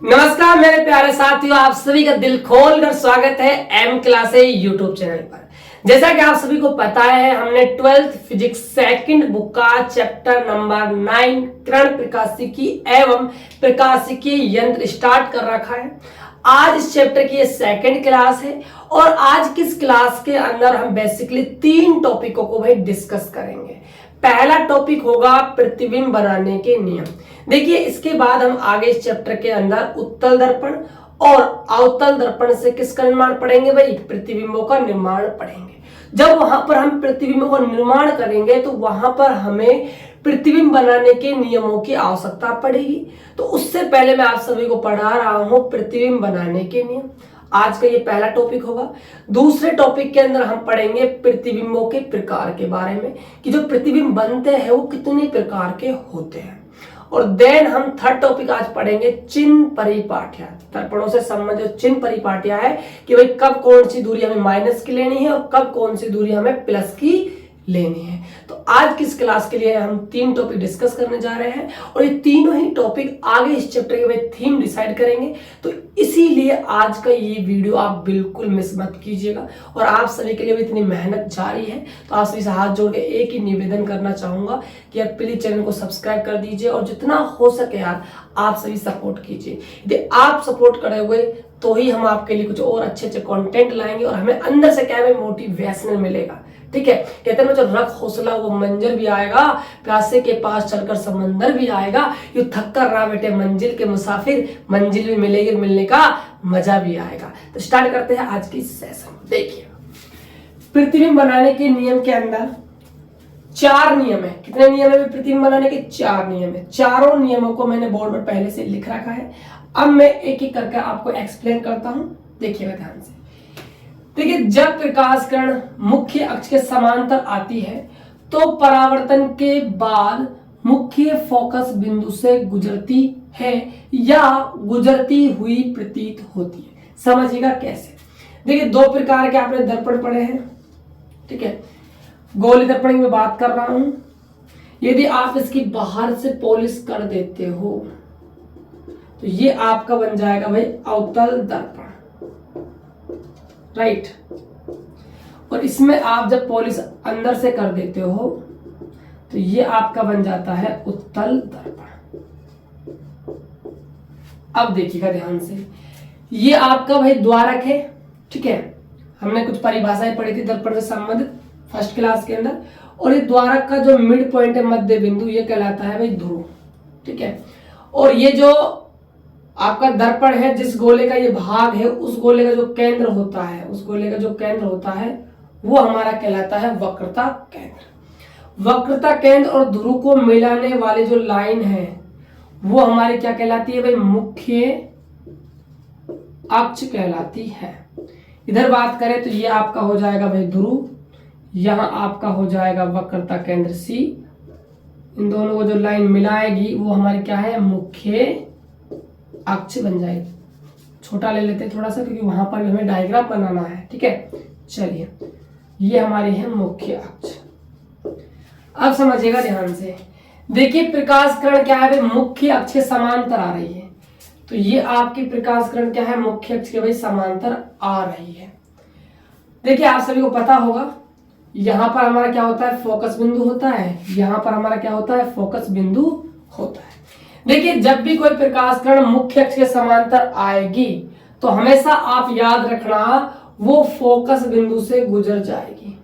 नमस्कार मेरे प्यारे साथियों, आप सभी का दिल खोलकर स्वागत है एम क्लासे यूट्यूब चैनल पर। जैसा कि आप सभी को पता है, हमने 12th फिजिक्स सेकंड बुक का चैप्टर नंबर 9 कण प्रकाशिकी एवं प्रकाशिकी यंत्र स्टार्ट कर रखा है। आज इस चैप्टर की ये सेकंड क्लास है और आज किस क्लास के अंदर हम बेसिकली 3 टॉपिकों को भाई डिस्कस करेंगे। पहला टॉपिक होगा प्रतिबिंब बनाने के नियम। देखिए, इसके बाद हम आगे इस चैप्टर के अंदर उत्तल दर्पण और अवतल दर्पण से किसका निर्माण पढ़ेंगे भाई? प्रतिबिंबों का निर्माण पढ़ेंगे। जब वहां पर हम प्रतिबिंबों का निर्माण करेंगे तो वहां पर हमें प्रतिबिंब बनाने के नियमों की आवश्यकता पड़ेगी। तो उससे पहले मैं आप सभी को पढ़ा रहा हूं प्रतिबिंब बनाने के नियम। आज का ये पहला टॉपिक होगा। दूसरे टॉपिक के अंदर हम पढ़ेंगे प्रतिबिंबों के प्रकार के बारे में कि जो प्रतिबिंब बनते हैं वो कितने प्रकार के होते हैं। और देन हम थर्ड टॉपिक आज पढ़ेंगे चिन्ह परिपाटियां। दर्पणों से संबंधित चिन्ह परिपाटियां है कि भाई कब कौन सी दूरी हमें माइनस की लेनी है और कब कौन सी दूरी हमें प्लस की लेनी है। तो आज किस क्लास के लिए हम 3 टॉपिक डिस्कस करने जा रहे हैं और ये तीनों ही टॉपिक आगे इस चैप्टर के बाद थीम डिसाइड करेंगे। तो इसीलिए आज का ये वीडियो आप बिल्कुल मिस मत कीजिएगा। और आप सभी के लिए भी इतनी मेहनत जारी है तो आप सभी से हाथ जोड़ के एक ही निवेदन करना चाहूंगा कि यार प्लीज चैनल को सब्सक्राइब कर दीजिए और जितना हो सके यार आप सभी सपोर्ट कीजिए। यदि आप सपोर्ट करोगे तो ही हम आपके लिए कुछ और अच्छे अच्छे कंटेंट लाएंगे और हमें अंदर से क्या है मोटिवेशनल मिलेगा। ठीक है, कहते हैं जो रख हौसला वो मंजर भी आएगा, प्यासे के पास चलकर समंदर भी आएगा, यूं थक कर रहा बेटे मंजिल के मुसाफिर, मंजिल भी मिलेगी, मिलने का मजा भी आएगा। तो स्टार्ट करते हैं आज की सेशन। देखिए, प्रतिबिंब बनाने के नियम के अंदर 4 नियम है। कितने नियम है प्रतिबिंब बनाने के? 4 नियम है। चारों नियमों को मैंने बोर्ड पर पहले से लिख रखा है। अब मैं एक एक करके आपको एक्सप्लेन करता हूं, देखिएगा ध्यान से। देखिए, जब प्रकाश किरण मुख्य अक्ष के समांतर आती है तो परावर्तन के बाद मुख्य फोकस बिंदु से गुजरती है या गुजरती हुई प्रतीत होती है। समझिएगा कैसे। देखिए, 2 प्रकार के आपने दर्पण पढ़े हैं। ठीक है, गोली दर्पण की मैं बात कर रहा हूं। यदि आप इसकी बाहर से पॉलिश कर देते हो तो ये आपका बन जाएगा भाई अवतल दर्पण, राइट। और इसमें आप जब पॉलिश अंदर से कर देते हो तो ये आपका बन जाता है उत्तल दर्पण। अब देखिएगा ध्यान से, ये आपका भाई द्वारक है। ठीक है, हमने कुछ परिभाषाएं पढ़ी थी दर्पण से संबंधित फर्स्ट क्लास के अंदर। और ये द्वारक का जो मिड पॉइंट है, मध्य बिंदु, ये कहलाता है भाई ध्रुव। ठीक है, और ये जो आपका दर्पण है, जिस गोले का ये भाग है, उस गोले का जो केंद्र होता है, उस गोले का जो केंद्र होता है वो हमारा कहलाता है वक्रता केंद्र। वक्रता केंद्र और ध्रुव को मिलाने वाली जो लाइन है वो हमारी क्या कहलाती है भाई? मुख्य अक्ष कहलाती है। इधर बात करें तो ये आपका हो जाएगा भाई ध्रुव, यहां आपका हो जाएगा वक्रता केंद्र सी। इन दोनों को जो लाइन मिलाएगी वो हमारी क्या है? मुख्य अक्ष बन जाएगी। छोटा ले लेते हैं थोड़ा सा क्योंकि वहां पर भी हमें डायग्राम बनाना है। ठीक है, चलिए, ये हमारी है मुख्य अक्ष। अब समझिएगा ध्यान से। देखिए, प्रकाश किरण क्या है? मुख्य अक्ष के समांतर आ रही है। तो ये आपकी प्रकाश किरण क्या है? मुख्य अक्ष के भाई समांतर आ रही है। देखिए, आप सभी को पता होगा यहां पर हमारा क्या होता है? फोकस बिंदु होता है। यहां पर हमारा क्या होता है? फोकस बिंदु होता है। देखिए, जब भी कोई प्रकाश किरण मुख्य अक्ष के समांतर आएगी तो हमेशा आप याद रखना वो फोकस बिंदु से गुजर जाएगी।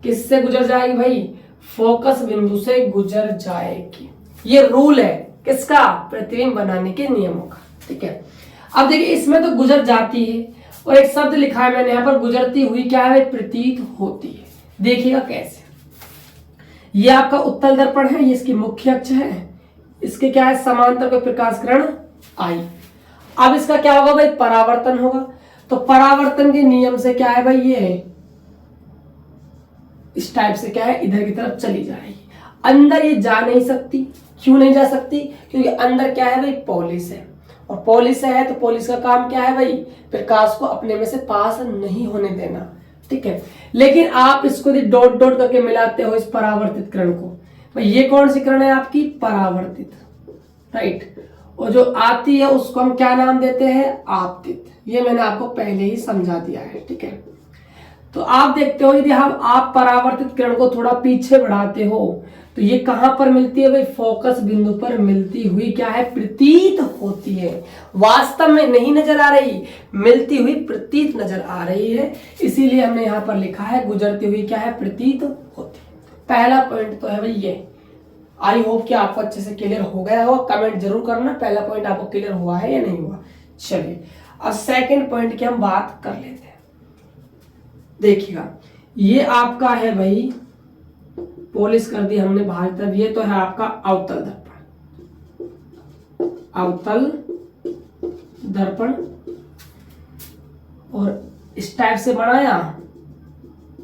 किससे गुजर जाएगी भाई? फोकस बिंदु से गुजर जाएगी। ये रूल है किसका? प्रतिबिंब बनाने के नियमों का। ठीक है, अब देखिए, इसमें तो गुजर जाती है और एक शब्द लिखा है मैंने यहां पर, गुजरती हुई क्या है? प्रतीत होती है। देखिएगा कैसे। ये आपका उत्तल दर्पण है, ये इसकी मुख्य अक्ष है, इसके क्या है? समांतर कोई प्रकाश किरण आई। अब इसका क्या होगा भाई? परावर्तन होगा। तो परावर्तन के नियम से क्या है भाई? ये इस टाइप से क्या है? इधर की तरफ चली जाएगी। अंदर ये जा नहीं सकती। क्यों नहीं जा सकती? क्योंकि अंदर क्या है भाई? पॉलिश है। और पॉलिश है तो पॉलिश का काम क्या है भाई? प्रकाश को अपने में से पास नहीं होने देना। ठीक है, लेकिन आप इसको डॉट डॉट करके मिलाते हो इस परावर्तित किरण को, भाई ये कौन सी किरण है? आपकी परावर्तित, राइट। और जो आती है उसको हम क्या नाम देते हैं, आपतित। ये मैंने आपको पहले ही समझा दिया है, ठीक है। तो आप देखते हो यदि हम आप परावर्तित किरण को थोड़ा पीछे बढ़ाते हो तो ये कहां पर मिलती है भाई, फोकस बिंदु पर मिलती हुई क्या है, प्रतीत होती है। वास्तव में नहीं नजर आ रही, मिलती हुई प्रतीत नजर आ रही है, इसीलिए हमने यहां पर लिखा है गुजरती हुई क्या है, प्रतीत होती है। पहला पॉइंट तो है भाई ये। आई होप कि आपको अच्छे से क्लियर हो गया हो, कमेंट जरूर करना पहला पॉइंट आपको क्लियर हुआ है या नहीं हुआ। चलिए अब सेकंड पॉइंट की हम बात कर लेते हैं। देखिएगा ये आपका है भाई, पॉलिश कर दी हमने बाहर तरफ, ये तो है आपका अवतल दर्पण, अवतल दर्पण। और इस टाइप से बनाया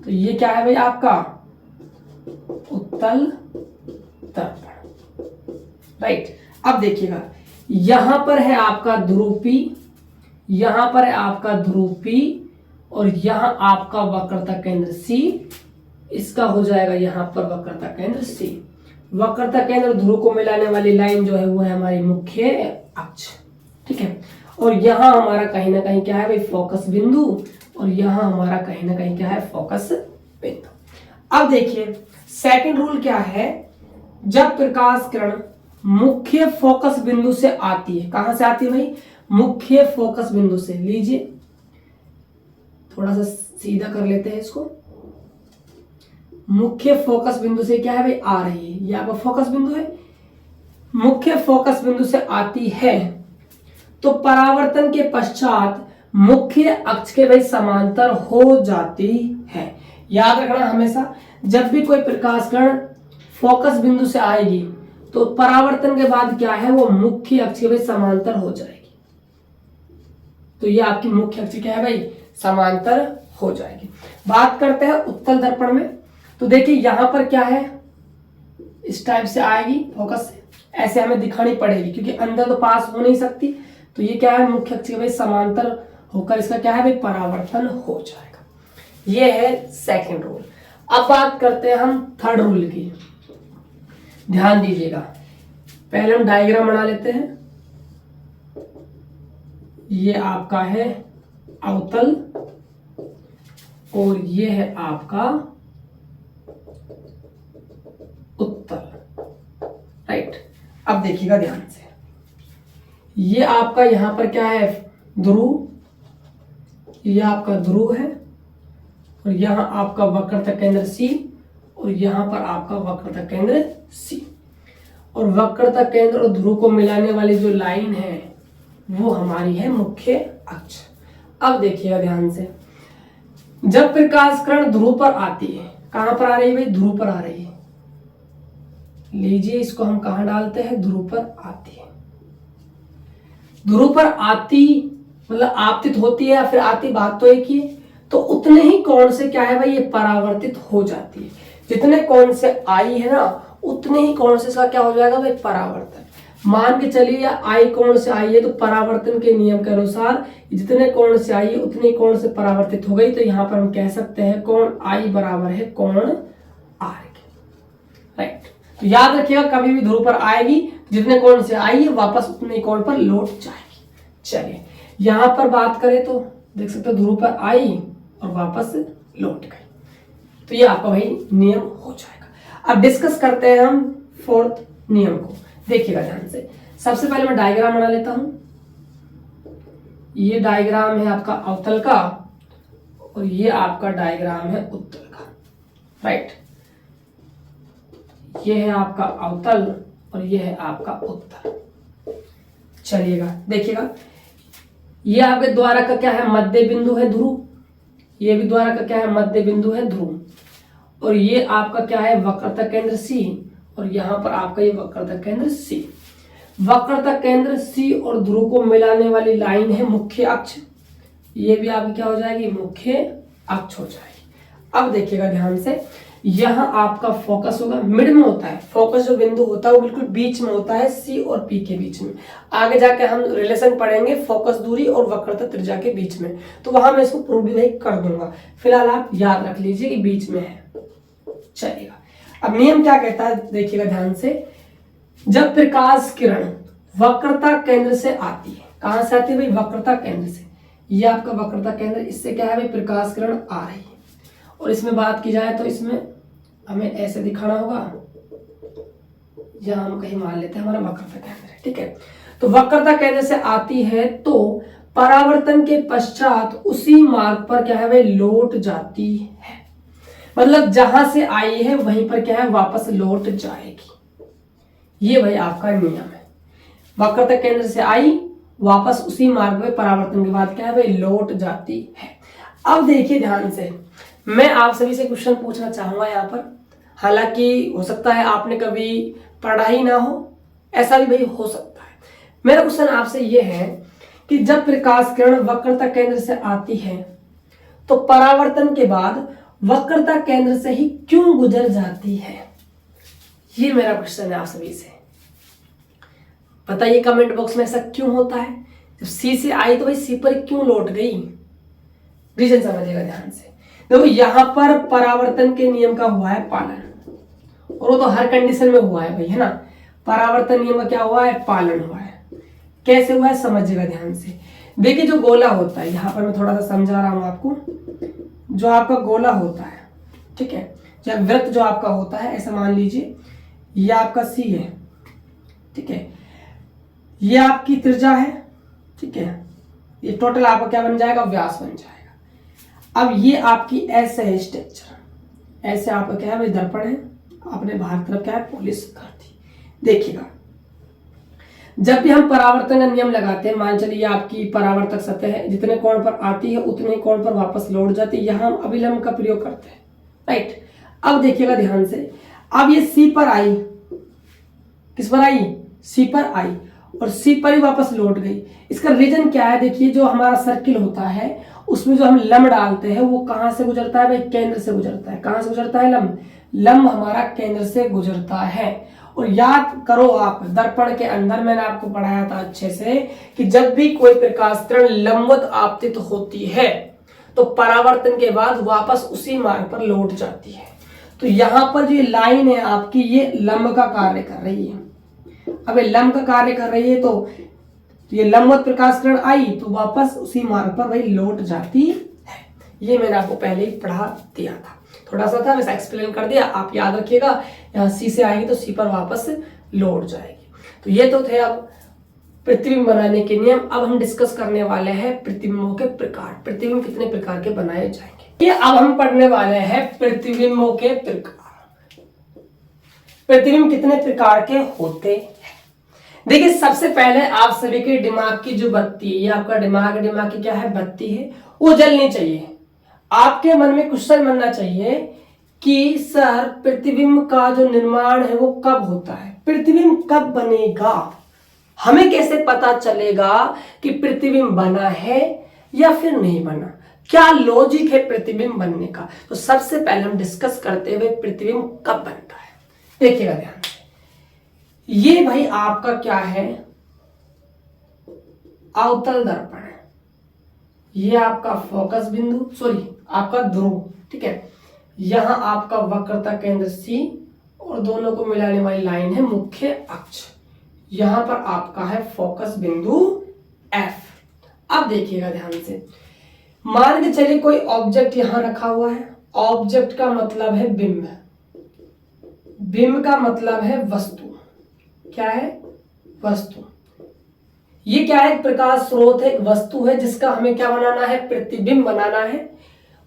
तो ये क्या है भाई आपका उत्तल दर्पण, राइट। अब देखिएगा यहां पर है आपका ध्रुवी, यहां पर है आपका ध्रुवी, और यहां आपका वक्रता केंद्र C, इसका हो जाएगा यहां पर वक्रता केंद्र C। वक्रता केंद्र ध्रुव को मिलाने वाली लाइन जो है वो है हमारी मुख्य अक्ष, ठीक है। और यहां हमारा कहीं ना कहीं क्या है भाई, फोकस बिंदु, और यहां हमारा कहीं ना कहीं क्या है, फोकस बिंदु। अब देखिए सेकंड रूल क्या है, जब प्रकाश किरण मुख्य फोकस बिंदु से आती है, कहां से आती है भाई, मुख्य फोकस बिंदु से। लीजिए थोड़ा सा सीधा कर लेते हैं इसको, मुख्य फोकस बिंदु से क्या है भाई, आ रही है, ये आपका फोकस बिंदु है, मुख्य फोकस बिंदु से आती है तो परावर्तन के पश्चात मुख्य अक्ष के भाई समांतर हो जाती है। याद रखना हमेशा, जब भी कोई प्रकाश किरण फोकस बिंदु से आएगी तो परावर्तन के बाद क्या है, वो मुख्य अक्ष के भाई समांतर हो जाएगी। तो ये आपकी मुख्य अक्ष क्या है भाई, समांतर हो जाएगी। बात करते हैं उत्तल दर्पण में, तो देखिए यहां पर क्या है, इस टाइप से आएगी फोकस से, ऐसे हमें दिखानी पड़ेगी क्योंकि अंदर तो पास हो नहीं सकती। तो ये क्या है, मुख्य अक्ष के भाई समांतर होकर इसका क्या है भाई, परावर्तन हो जाएगा। ये है सेकंड रूल। अब बात करते हैं हम थर्ड रूल की, ध्यान दीजिएगा। पहले हम डायग्राम बना लेते हैं। ये आपका है अवतल और ये है आपका उत्तल, राइट। अब देखिएगा ध्यान से, ये आपका यहां पर क्या है, ध्रुव, ये आपका ध्रुव है, और यहां आपका वक्रता केंद्र C, और यहां पर आपका वक्रता केंद्र C। और वक्रता केंद्र और ध्रुव को मिलाने वाली जो लाइन है वो हमारी है मुख्य अक्ष। अब देखिएगा ध्यान से, जब प्रकाश किरण ध्रुव पर आती है, कहां पर आ रही है भाई, ध्रुव पर आ रही है। लीजिए इसको हम कहां डालते हैं, ध्रुव पर आती है। ध्रुव पर आती मतलब आपतित होती है या फिर आती, बात तो एक ही है। तो उतने ही कोण से क्या है भाई, ये परावर्तित हो जाती है। जितने कोण से आई है ना, उतने ही कोण से इसका क्या हो जाएगा भाई, परावर्तन। मान के चलिए आई कोण से आई है तो परावर्तन के नियम के अनुसार जितने कोण से आई है उतने कोण से परावर्तित हो गई। तो यहां पर हम कह सकते हैं कोण आई बराबर है कोण आर के, राइट। तो याद रखिएगा कभी भी ध्रुव पर आएगी जितने कोण से आई है वापस उतने कोण पर लौट जाएगी। चलिए यहां पर बात करें तो देख सकते हो ध्रुव पर आई और वापस लौट गई। तो ये आपका भाई नियम हो जाएगा। अब डिस्कस करते हैं हम फोर्थ नियम को, देखिएगा ध्यान से। सबसे पहले मैं डायग्राम बना लेता हूं। ये डायग्राम है आपका अवतल का और ये आपका डायग्राम है उत्तल का, राइट। ये है आपका अवतल और ये है आपका उत्तल। चलिएगा देखिएगा, ये आपके द्वारा का क्या है, मध्य बिंदु है ध्रुव, ये भी द्वारा का क्या है, मध्य बिंदु है ध्रुव, और ये आपका क्या है, वक्रता केंद्र C, और यहां पर आपका ये वक्रता केंद्र C। वक्रता केंद्र C और ध्रुव को मिलाने वाली लाइन है मुख्य अक्ष, ये भी आपकी क्या हो जाएगी, मुख्य अक्ष हो जाएगी। अब देखिएगा ध्यान से, यहां आपका फोकस होगा, मिड में होता है फोकस, जो बिंदु होता है वो बिल्कुल बीच में होता है C और P के बीच में। आगे जाके हम रिलेशन पढ़ेंगे फोकस दूरी और वक्रता त्रिज्या के बीच में, तो वहां मैं इसको प्रूव भी कर दूंगा। फिलहाल आप याद रख लीजिए कि बीच में है। चलेगा, अब नियम क्या कहता है देखिएगा ध्यान से, जब प्रकाश किरण वक्रता केंद्र से आती है। कहां से आती है भाई? वक्रता केंद्र से। ये आपका वक्रता केंद्र, इससे क्या है भाई? प्रकाश किरण आ रही है। और इसमें बात की जाए तो इसमें हमें ऐसे दिखाना होगा, या हम कहीं मान लेते हैं हमारा वक्रता केंद्र है, ठीक है। तो वक्रता केंद्र से आती है तो परावर्तन के पश्चात उसी मार्ग पर क्या है भाई? लौट जाती है। मतलब जहां से आई है वहीं पर क्या है? वापस लौट जाएगी। ये भाई आपका नियम है। वक्रता केंद्र से आई, वापस उसी मार्ग में परावर्तन के बाद क्या है भाई? लौट जाती है। अब देखिए ध्यान से, मैं आप सभी से क्वेश्चन पूछना चाहूंगा यहाँ पर। हालांकि हो सकता है आपने कभी पढ़ा ही ना हो, ऐसा भी भाई हो सकता है। मेरा क्वेश्चन आपसे ये है कि जब प्रकाश किरण वक्रता केंद्र से आती है तो परावर्तन के बाद वक्रता केंद्र से ही क्यों गुजर जाती है? ये मेरा क्वेश्चन है आप सभी से। बताइए कमेंट बॉक्स में, ऐसा क्यों होता है? जब सी से आई तो भाई सी पर क्यों लौट गई? रीजन समझिएगा ध्यान से। देखो यहां पर परावर्तन के नियम का हुआ है पालन, और वो तो हर कंडीशन में हुआ है भाई, है ना। परावर्तन नियम का क्या हुआ है? पालन हुआ है। कैसे हुआ है समझिएगा ध्यान से। देखिए जो गोला होता है, यहां पर मैं थोड़ा सा समझा रहा हूं आपको। जो आपका गोला होता है, ठीक है, या वृत्त जो आपका होता है, ऐसा मान लीजिए ये आपका सी है, ठीक है, ये आपकी त्रिज्या है, ठीक है, ये टोटल आपका क्या बन जाएगा? व्यास बन जाएगा। अब ये आपकी ऐसे है स्ट्रक्चर, ऐसे आपका क्या है भाई? दर्पण है, आपने बाहर तरफ क्या है? पॉलिश कर दी। देखिएगा जब भी हम परावर्तन का नियम लगाते हैं, मान चलिए आपकी परावर्तक सतह है, जितने कोण पर आती है उतने कोण पर वापस लौट जाती है। यहां हम अभिलंब का प्रयोग करते हैं, राइट। अब देखिएगा ध्यान से, अब ये सी पर आई, किस पर आई? सी पर आई, और सी पर ही वापस लौट गई। इसका रीजन क्या है? देखिए जो हमारा सर्किल होता है उसमें जो हम लंब डालते हैं वो कहां से गुजरता है भाई? केंद्र से गुजरता है। कहां से गुजरता है? लंब। लंब हमारा केंद्र से गुजरता है। और याद करो आप, दर्पण के अंदर मैंने आपको पढ़ाया था अच्छे से कि जब भी कोई प्रकाश किरण लंबवत आपतित होती है तो परावर्तन के बाद वापस उसी मार्ग पर लौट जाती है। तो यहां पर जो लाइन है आपकी, ये लंब का कार्य कर रही है। अब ये लंब का कार्य कर रही है तो ये लंबवत प्रकाश किरण आई तो वापस उसी मार्ग पर वही लौट जाती है। ये मैंने आपको पहले ही पढ़ा दिया था, थोड़ा सा था वैसा एक्सप्लेन कर दिया। आप याद रखिएगा, यहाँ सी से आएगी तो सी पर वापस लौट जाएगी। तो ये तो थे अब प्रतिबिंब बनाने के नियम। अब हम डिस्कस करने वाले हैं प्रतिबिंबों के प्रकार। प्रतिबिंब कितने प्रकार के बनाए जाएंगे, ये अब हम पढ़ने वाले हैं प्रतिबिंबों के प्रकार। प्रतिबिंब कितने प्रकार के होते हैं? देखिए सबसे पहले आप सभी के दिमाग की जो बत्ती है, ये आपका दिमाग की क्या है? बत्ती है, वो जलनी चाहिए। आपके मन में क्वेश्चन बनना चाहिए कि सर प्रतिबिंब का जो निर्माण है वो कब होता है? प्रतिबिंब कब बनेगा? हमें कैसे पता चलेगा कि प्रतिबिंब बना है या फिर नहीं बना? क्या लॉजिक है प्रतिबिंब बनने का? तो सबसे पहले हम डिस्कस करते हुए प्रतिबिंब कब बनता है। देखिएगा ध्यान से, ये भाई आपका क्या है? अवतल दर्पण है। ये आपका फोकस बिंदु, सॉरी आपका ध्रुव, ठीक है। यहां आपका वक्रता केंद्र सी और दोनों को मिलाने वाली लाइन है मुख्य अक्ष। यहां पर आपका है फोकस बिंदु एफ। अब देखिएगा ध्यान से, मान के चलिए कोई ऑब्जेक्ट यहां रखा हुआ है। ऑब्जेक्ट का मतलब है बिंब, बिंब का मतलब है वस्तु। क्या है? वस्तु। ये क्या है? प्रकाश स्रोत है, एक वस्तु है जिसका हमें क्या बनाना है? प्रतिबिंब बनाना है।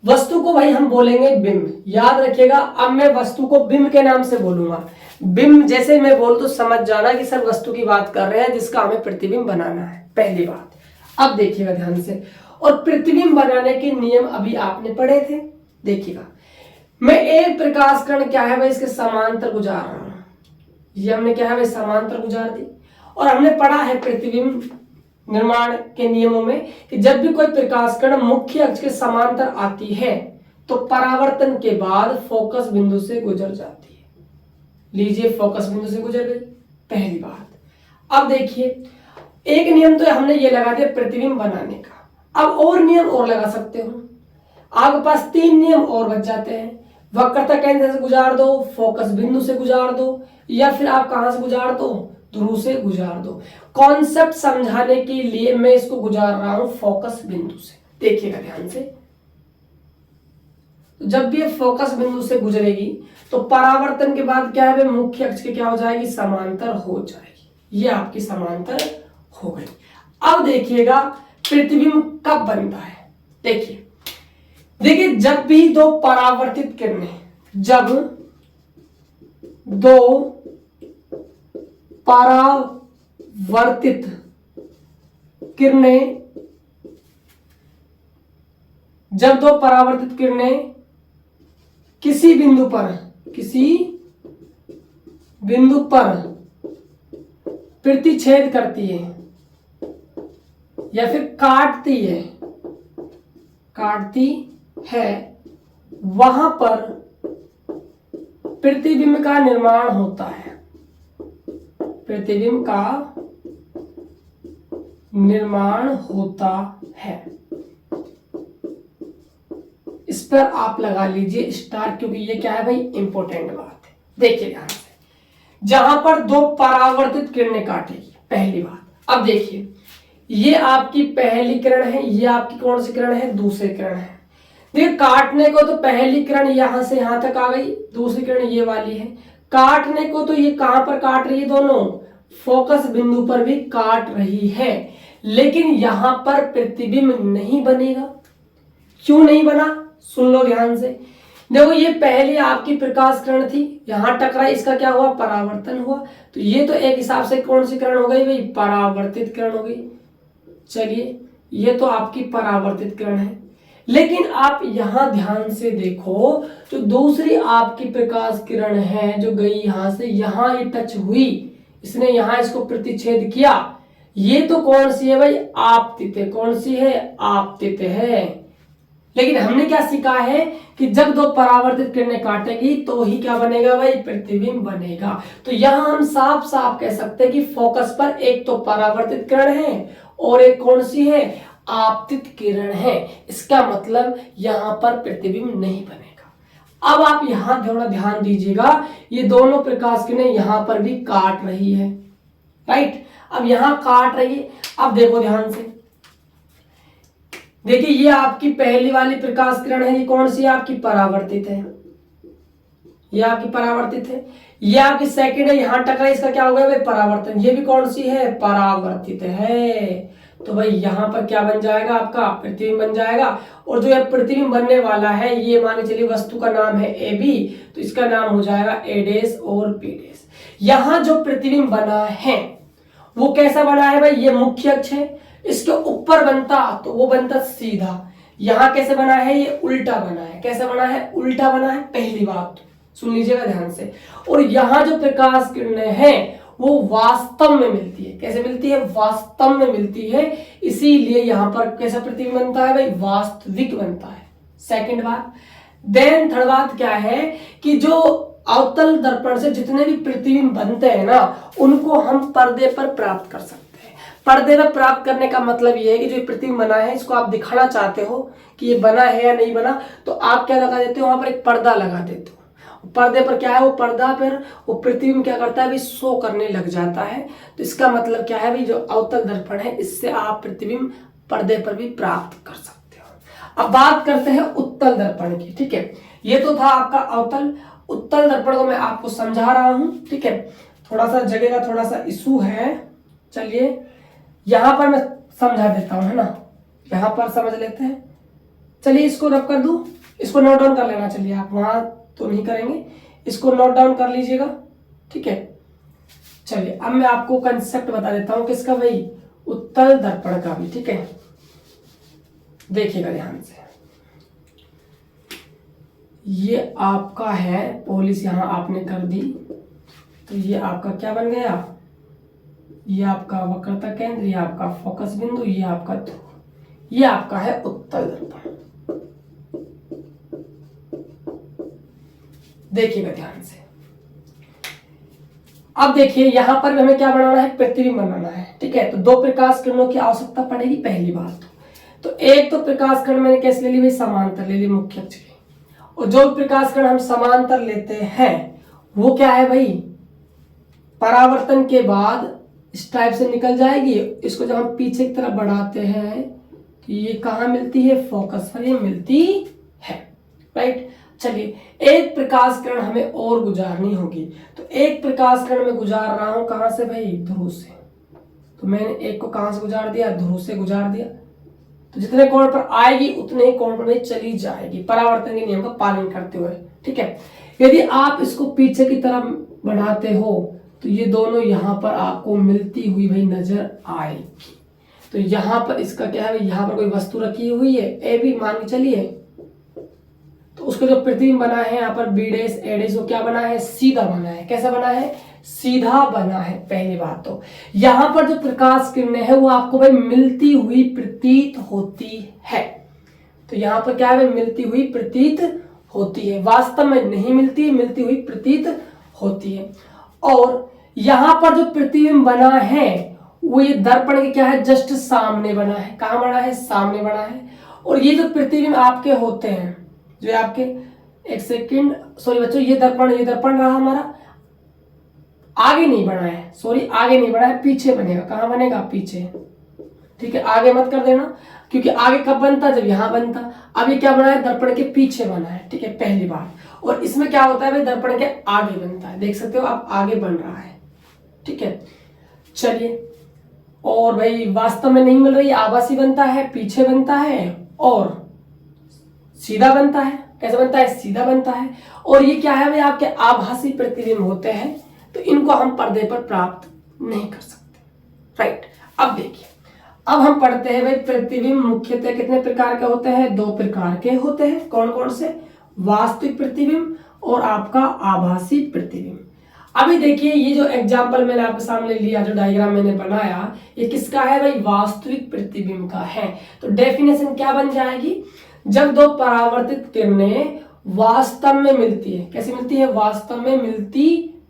वस्तु को भाई हम बोलेंगे बिंब, याद रखिएगा। अब मैं वस्तु को बिंब के नाम से बोलूंगा। बिंब जैसे मैं बोल तो समझ जाना कि सर वस्तु की बात कर रहे हैं जिसका हमें प्रतिबिंब बनाना है, पहली बात। अब देखिएगा ध्यान से, और प्रतिबिंब बनाने के नियम अभी आपने पढ़े थे। देखिएगा, मैं एक प्रकाश किरण क्या है भाई इसके समांतर गुजार रहा हूं। ये हमने क्या है भाई समांतर गुजार दी। और हमने पढ़ा है प्रतिबिंब निर्माण के नियमों में कि जब भी कोई प्रकाश किरण मुख्य अक्ष के समांतर आती है तो परावर्तन के बाद फोकस बिंदु से गुजर जाती है। लीजिए फोकस बिंदु से गुजर गई, पहली बात। अब देखिए, एक नियम तो हमने ये लगा दिया प्रतिबिंब बनाने का। अब और नियम और लगा सकते हो। आपके पास 3 नियम और बच जाते हैं। वक्रता केंद्र से गुजार दो, फोकस बिंदु से गुजार दो, या फिर आप कहां से गुजार दो? ध्रुव से गुजार दो। कॉन्सेप्ट समझाने के लिए मैं इसको गुजार रहा हूं फोकस बिंदु से। देखिएगा ध्यान से, जब भी ये फोकस बिंदु से गुजरेगी तो परावर्तन के बाद क्या है, मुख्य अक्ष के क्या हो जाएगी, समांतर हो जाएगी। ये आपकी समांतर हो गई। अब देखिएगा प्रतिबिंब कब बनता है। देखिए जब भी दो परावर्तित किरणें, जब दो परावर्तित किरणें, जब दो परावर्तित किरणें किसी बिंदु पर प्रतिच्छेद करती है या फिर काटती है, वहां पर प्रतिबिंब का निर्माण होता है। प्रतिबिंब का निर्माण होता है। इस पर आप लगा लीजिए स्टार, क्योंकि ये क्या है भाई, इंपॉर्टेंट बात है। देखिए ध्यान से, जहां पर दो परावर्तित किरणें काटेगी, पहली बात। अब देखिए ये आपकी पहली किरण है, ये आपकी कौन सी किरण है, दूसरी किरण है। देखिए काटने को तो पहली किरण यहां से यहां तक आ गई, दूसरी किरण ये वाली है। काटने को तो ये कहां पर काट रही है, दोनों फोकस बिंदु पर भी काट रही है, लेकिन यहां पर प्रतिबिंब नहीं बनेगा। क्यों नहीं बना, सुन लो ध्यान से। देखो ये पहले आपकी प्रकाश किरण थी, यहां टकराई, इसका क्या हुआ, परावर्तन हुआ। तो ये तो एक हिसाब से कौन सी किरण हो गई भाई, परावर्तित किरण हो गई। चलिए ये तो आपकी परावर्तित किरण है, लेकिन आप यहां ध्यान से देखो, जो दूसरी आपकी प्रकाश किरण है जो गई यहां से, यहां ये टच हुई, इसने यहां इसको प्रतिच्छेद किया। ये तो कौन सी है भाई, आपतित है। कौन सी है, आपतित है। लेकिन हमने क्या सीखा है कि जब दो परावर्तित किरणें काटेगी तो ही क्या बनेगा भाई, प्रतिबिंब बनेगा। तो यहां हम साफ साफ कह सकते हैं कि फोकस पर एक तो परावर्तित किरण है और एक कौन सी है, आपतित किरण है। इसका मतलब यहां पर प्रतिबिंब नहीं बनेगा। अब आप यहां थोड़ा ध्यान दीजिएगा, ये दोनों प्रकाश किरणें यहां पर भी काट रही है, राइट। अब यहां काट रही है, अब देखो ध्यान से, देखिए ये आपकी पहली वाली प्रकाश किरण है, ये कौन सी है, आपकी परावर्तित है। ये आपकी परावर्तित है। ये आपकी सेकंड है, यहां टकराई, इसका क्या हो गया भाई, परावर्तन। ये भी कौन सी है, परावर्तित है। तो भाई यहां पर क्या बन जाएगा, आपका प्रतिबिंब बन जाएगा। और जो ये प्रतिबिंब बनने वाला है, ये मान के चलिए वस्तु का नाम है ए बी, तो इसका नाम हो जाएगा ए डैश और बी डैश। यहां जो प्रतिबिंब बना है वो कैसा बना है भाई, ये मुख्य अक्ष है, इसके ऊपर बनता तो वो बनता सीधा। यहां कैसे बना है, ये उल्टा बना है। कैसे बना है, उल्टा बना है। पहली बात सुन लीजिएगा ध्यान से। और यहां जो प्रकाश किरणें हैं वो वास्तव में मिलती है। कैसे मिलती है, वास्तव में मिलती है, इसीलिए यहां पर कैसा प्रतिबिंब बनता है भाई, वास्तविक बनता है। सेकंड बात। देन थर्ड बात क्या है कि जो अवतल दर्पण से जितने भी प्रतिबिंब बनते हैं ना, उनको हम पर्दे पर प्राप्त कर सकते हैं। पर्दे पर प्राप्त करने का मतलब ये है कि जो प्रतिबिंब बना है, इसको आप दिखाना चाहते हो कि ये बना है या नहीं बना, तो आप क्या लगा देते हो, वहां पर एक पर्दा लगा देते हो। पर्दे पर क्या है, वो पर्दा पर वो प्रतिबिंब क्या करता है भाई, शो करने लग जाता है। तो इसका मतलब क्या है भाई, जो अवतल दर्पण है, इससे आप प्रतिबिंब पर्दे पर भी प्राप्त कर सकते हो। अब बात करते हैं उत्तल दर्पण की, ठीक है। ये तो था आपका अवतल। उत्तल दर्पण को मैं आपको समझा रहा हूं, ठीक है। थोड़ा सा जगह का थोड़ा सा इशू है, चलिए यहां पर मैं समझा देता हूं, है ना। यहां पर समझ लेते हैं। चलिए इसको रब कर दूं, इसको नोट डाउन कर लेना। चलिए आप वहां तो नहीं करेंगे, इसको नोट डाउन कर लीजिएगा, ठीक है। चलिए अब मैं आपको कंसेप्ट बता देता हूं किसका भाई, उत्तल दर्पण का भी, ठीक है। देखिएगा ध्यान से, ये आपका है पॉलिश, यहां आपने कर दी, तो ये आपका क्या बन गया, ये आपका वक्रता केंद्र, ये आपका फोकस बिंदु, ये आपका ध्रुव, ये आपका है उत्तल दर्पण। देखिएगा ध्यान से। अब देखिए यहां पर हमें क्या बनाना है, प्रतिबिंब बनाना है, ठीक है। तो दो प्रकाश किरणों की आवश्यकता पड़ेगी, पहली बात तो एक तो प्रकाश किरण मैंने कैसे ले ली भाई, समांतर ले ली मुख्य अक्ष की। और जो प्रकाश किरण हम समांतर लेते हैं वो क्या है भाई, परावर्तन के बाद इस टाइप से निकल जाएगी। इसको जब हम पीछे की तरफ बढ़ाते हैं तो ये कहाँ मिलती है, फोकस पर ये मिलती है, राइट। चलिए, एक प्रकाश किरण हमें और गुजारनी होगी, तो एक प्रकाश किरण में गुजार रहा हूं कहां से भाई, ध्रुव से। तो मैंने एक को कहां से गुजार दिया, ध्रुव से गुजार दिया। तो जितने कोण पर आएगी उतने ही कोण पर भाई चली जाएगी, परावर्तन के नियम का पालन करते हुए, ठीक है। यदि आप इसको पीछे की तरफ बढ़ाते हो तो ये दोनों यहां पर आपको मिलती हुई भाई नजर आएगी। तो यहां पर इसका क्या है, यहां पर कोई वस्तु रखी हुई है, ए बी मान के चलिए, तो उसका जो प्रतिबिंब बना है यहाँ पर बी डेस ए डेस, वो क्या बना है, सीधा बना है। कैसा बना है, सीधा बना है। पहली बात तो यहां पर जो प्रकाश किरणें है वो आपको भाई मिलती हुई प्रतीत होती है। तो यहां पर क्या है भाई, मिलती हुई प्रतीत होती है, वास्तव में नहीं मिलती, मिलती हुई प्रतीत होती है। और यहां पर जो प्रतिबिंब बना है वो ये दर्पण के क्या है, जस्ट सामने बना है। कहां बना है, सामने बना है। और ये जो प्रतिबिंब आपके होते हैं, जो आपके, एक सेकंड सॉरी बच्चों, ये दर्पण रहा हमारा, आगे नहीं बना है, सॉरी आगे नहीं बना है, पीछे बनेगा। कहां बनेगा, पीछे, ठीक है। आगे मत कर देना, क्योंकि आगे कब बनता, जब यहां बनता। अब ये क्या बना है, दर्पण के पीछे बना है, ठीक है, पहली बात। और इसमें क्या होता है भाई, दर्पण के आगे बनता है, देख सकते हो आप, आगे बन रहा है, ठीक है। चलिए, और भाई वास्तव में नहीं मिल रही, आभासी बनता है, पीछे बनता है और सीधा बनता है। कैसे बनता है, सीधा बनता है। और ये क्या है भाई, आपके आभासी प्रतिबिंब होते हैं, तो इनको हम पर्दे पर प्राप्त नहीं कर सकते, राइट। अब देखिए, अब हम पढ़ते हैं भाई, प्रतिबिंब मुख्यतः कितने प्रकार के होते हैं, दो प्रकार के होते हैं। कौन कौन से, वास्तविक प्रतिबिंब और आपका आभासी प्रतिबिंब। अभी देखिए, ये जो एग्जाम्पल मैंने आपके सामने लिया, जो डायग्राम मैंने बनाया, ये किसका है भाई, वास्तविक प्रतिबिंब का है। तो डेफिनेशन क्या बन जाएगी, जब दो परावर्तित किरणें वास्तव में मिलती है, कैसे मिलती है, वास्तव में मिलती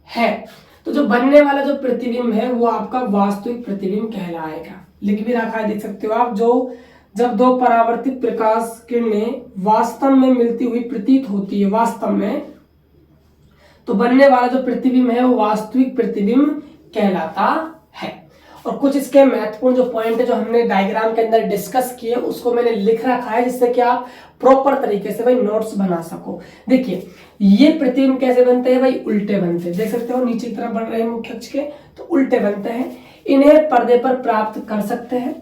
है, तो जो बनने वाला जो प्रतिबिंब है वो आपका वास्तविक प्रतिबिंब कहलाएगा। लिख भी रखा है, देख सकते हो आप, जो जब दो परावर्तित प्रकाश किरणें वास्तव में मिलती हुई प्रतीत होती है, वास्तव में, तो बनने वाला जो प्रतिबिंब है वो वास्तविक प्रतिबिंब कहलाता है। और कुछ इसके महत्वपूर्ण जो पॉइंट है जो हमने डायग्राम के अंदर डिस्कस किए, उसको मैंने लिख रखा है, जिससे कि आप प्रॉपर तरीके से भाई नोट्स बना सको। देखिए, ये प्रतिबिंब कैसे बनते हैं भाई, उल्टे बनते हैं, देख सकते हो नीचे की तरफ बन रहे हैं मुख्य अक्ष के, तो उल्टे बनते हैं। इन्हें पर्दे पर प्राप्त कर सकते हैं।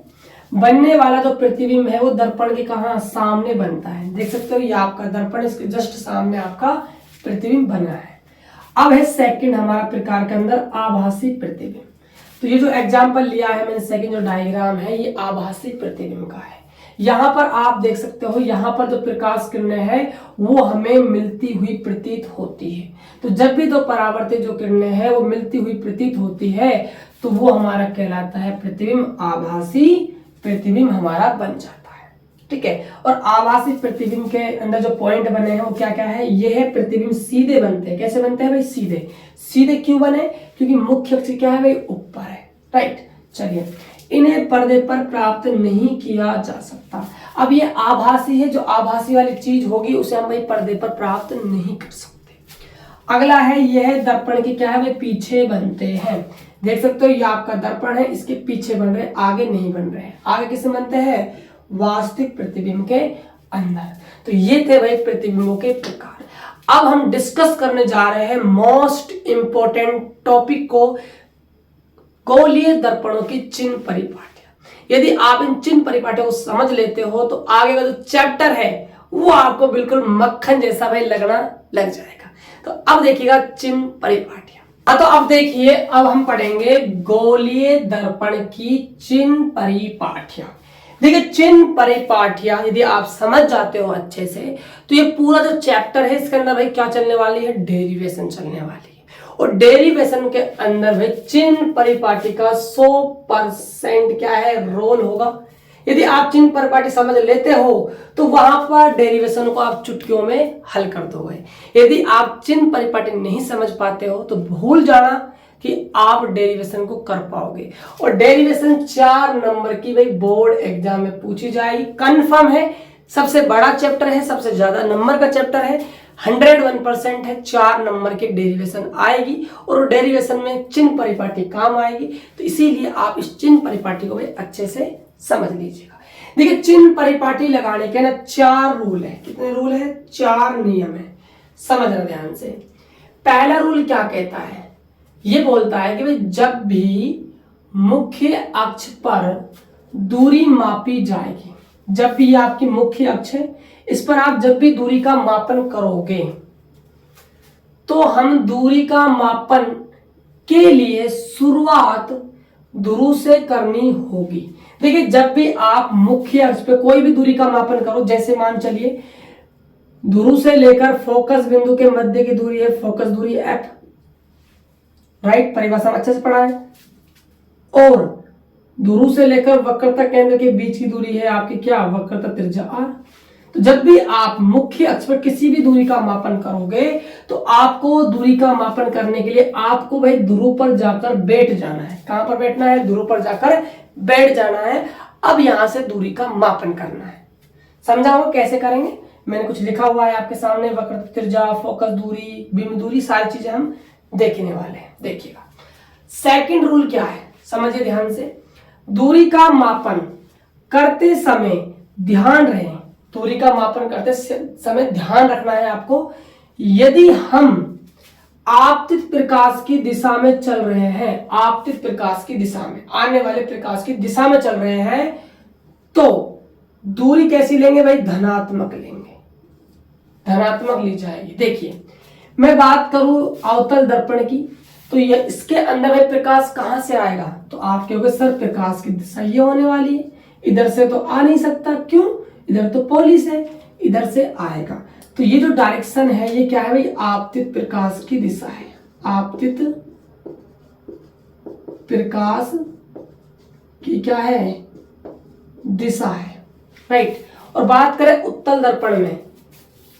बनने वाला जो प्रतिबिंब है वो दर्पण के कहां, सामने बनता है, देख सकते हो, ये आपका दर्पण, इसके जस्ट सामने आपका प्रतिबिंब बना है। अब है सेकंड हमारा प्रकार के अंदर आभासी प्रतिबिंब। तो ये जो एग्जांपल लिया है मैंने, सेकंड जो डायग्राम है, ये आभासी प्रतिबिंब का है। यहां पर आप देख सकते हो, यहां पर जो प्रकाश किरणें हैं वो हमें मिलती हुई प्रतीत होती है। तो जब भी दो परावर्तित जो किरणें हैं वो मिलती हुई प्रतीत होती है, तो वो हमारा कहलाता है प्रतिबिंब, आभासी प्रतिबिंब हमारा बन जाता है, ठीक है। और आभासी प्रतिबिंब के अंदर जो पॉइंट बने हैं वो क्या क्या है, ये है प्रतिबिंब सीधे बनते हैं। कैसे बनते हैं भाई, सीधे। सीधे क्यों बने, क्योंकि मुख्य अक्ष क्या है भाई, ऊपर है, राइट। चलिए, इन्हें पर्दे पर प्राप्त नहीं किया जा सकता। अब ये आभासी है, जो आभासी वाली चीज होगी उसे हम भाई पर्दे पर प्राप्त नहीं कर सकते। अगला है, यह है दर्पण के क्या है भाई, पीछे बनते हैं, देख सकते हो, ये आपका दर्पण है, इसके पीछे बन रहे, आगे नहीं बन रहे हैं। आगे किससे बनते हैं, वास्तविक प्रतिबिंब के अंदर। तो ये थे भाई प्रतिबिंबों के प्रकार। अब हम डिस्कस करने जा रहे हैं मोस्ट इंपोर्टेंट टॉपिक को, गोलीय दर्पणों की चिन्ह परिपाटियां। यदि आप इन चिन्ह परिपाटियों को समझ लेते हो तो आगे का जो चैप्टर है वो आपको बिल्कुल मक्खन जैसा भाई लगना लग जाएगा। तो अब देखिएगा चिन्ह परिपाटियां। तो अब देखिए, अब हम पढ़ेंगे गोलीय दर्पण की चिन्ह परिपाटियां। देखिए, चिन्ह परिपाटियां यदि आप समझ जाते हो अच्छे से, तो ये पूरा जो चैप्टर है इसके अंदर भाई क्या चलने वाली है, डेरिवेशन चलने वाली है। और डेरिवेशन के अंदर भाई चिन्ह परिपाटी का 100% क्या है, रोल होगा। यदि आप चिन्ह परिपाटी समझ लेते हो तो वहां पर डेरिवेशन को आप चुटकियों में हल कर दोगे। यदि आप चिन्ह परिपाटी नहीं समझ पाते हो तो भूल जाना कि आप डेरिवेशन को कर पाओगे। और डेरिवेशन 4 नंबर की भाई बोर्ड एग्जाम में पूछी जाएगी, कंफर्म है। सबसे बड़ा चैप्टर है, सबसे ज्यादा नंबर का चैप्टर है। 101% है, 4 नंबर की डेरिवेशन आएगी और डेरिवेशन में चिन्ह परिपाटी काम आएगी। तो इसीलिए आप इस चिन्ह परिपाटी को भी अच्छे से समझ लीजिएगा। देखिए चिन्ह परिपाटी लगाने के ना 4 रूल है। कितने रूल है? 4 नियम है, समझना ध्यान से। पहला रूल क्या कहता है? ये बोलता है कि भाई जब भी मुख्य अक्ष पर दूरी मापी जाएगी, जब भी आपकी मुख्य अक्ष है, इस पर आप जब भी दूरी का मापन करोगे तो हम दूरी का मापन के लिए शुरुआत ध्रुव से करनी होगी। देखिए जब भी आप मुख्य अक्ष पे कोई भी दूरी का मापन करो, जैसे मान चलिए ध्रुव से लेकर फोकस बिंदु के मध्य की दूरी है फोकस दूरी f, राइट, परिभाषा अच्छे से पढ़ा है। और ध्रुव से लेकर वक्रता केंद्र के बीच की दूरी है आपकी क्या? वक्रता त्रिज्या r। तो जब भी आप मुख्य अक्ष पर किसी भी दूरी का मापन करोगे तो आपको दूरी का मापन करने के लिए आपको भाई ध्रुव पर जाकर बैठ जाना है। कहां पर बैठना है? ध्रुव पर जाकर बैठ जाना है। अब यहां से दूरी का मापन करना है। समझाओ कैसे करेंगे? मैंने कुछ लिखा हुआ है आपके सामने, वक्रता त्रिज्या, फोकस दूरी, बिंदु दूरी, सारी चीजें हम देखने वाले हैं। देखिएगा सेकंड रूल क्या है, समझिए ध्यान से। दूरी का मापन करते समय ध्यान रहे, दूरी का मापन करते समय ध्यान रखना है आपको, यदि हम आपतित प्रकाश की दिशा में चल रहे हैं, आपतित प्रकाश की दिशा में, आने वाले प्रकाश की दिशा में चल रहे हैं, तो दूरी कैसी लेंगे भाई? धनात्मक लेंगे, धनात्मक ली जाएगी। देखिए मैं बात करूं अवतल दर्पण की, तो ये इसके अंदर भाई प्रकाश कहां से आएगा? तो आप कहोगे सर प्रकाश की दिशा ये होने वाली है, इधर से तो आ नहीं सकता, क्यों? इधर तो पोलिस है, इधर से आएगा। तो ये जो डायरेक्शन है ये क्या है भाई? आपतित प्रकाश की दिशा है, आपतित प्रकाश की क्या है? दिशा है, राइट। और बात करें उत्तल दर्पण में,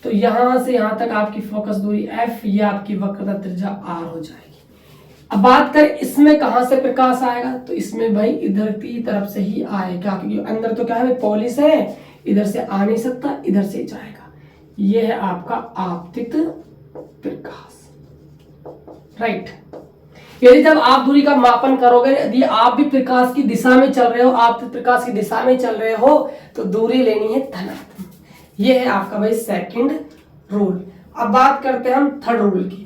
तो यहां से यहां तक आपकी फोकस दूरी f, ये आपकी वक्रता त्रिज्या r हो जाएगी। अब बात करें इसमें कहां से प्रकाश आएगा, तो इसमें भाई इधर की तरफ से ही आएगा, क्योंकि अंदर तो क्या है भाई? पॉलिश है, इधर से आ नहीं सकता, इधर से जाएगा। यह है आपका आपतित प्रकाश, राइट। यदि जब आप दूरी का मापन करोगे, यदि आप भी प्रकाश की दिशा में चल रहे हो, आपतित प्रकाश की दिशा में चल रहे हो, तो दूरी लेनी है धनात्मक। यह है आपका भाई सेकंड रूल। अब बात करते हैं हम थर्ड रूल की।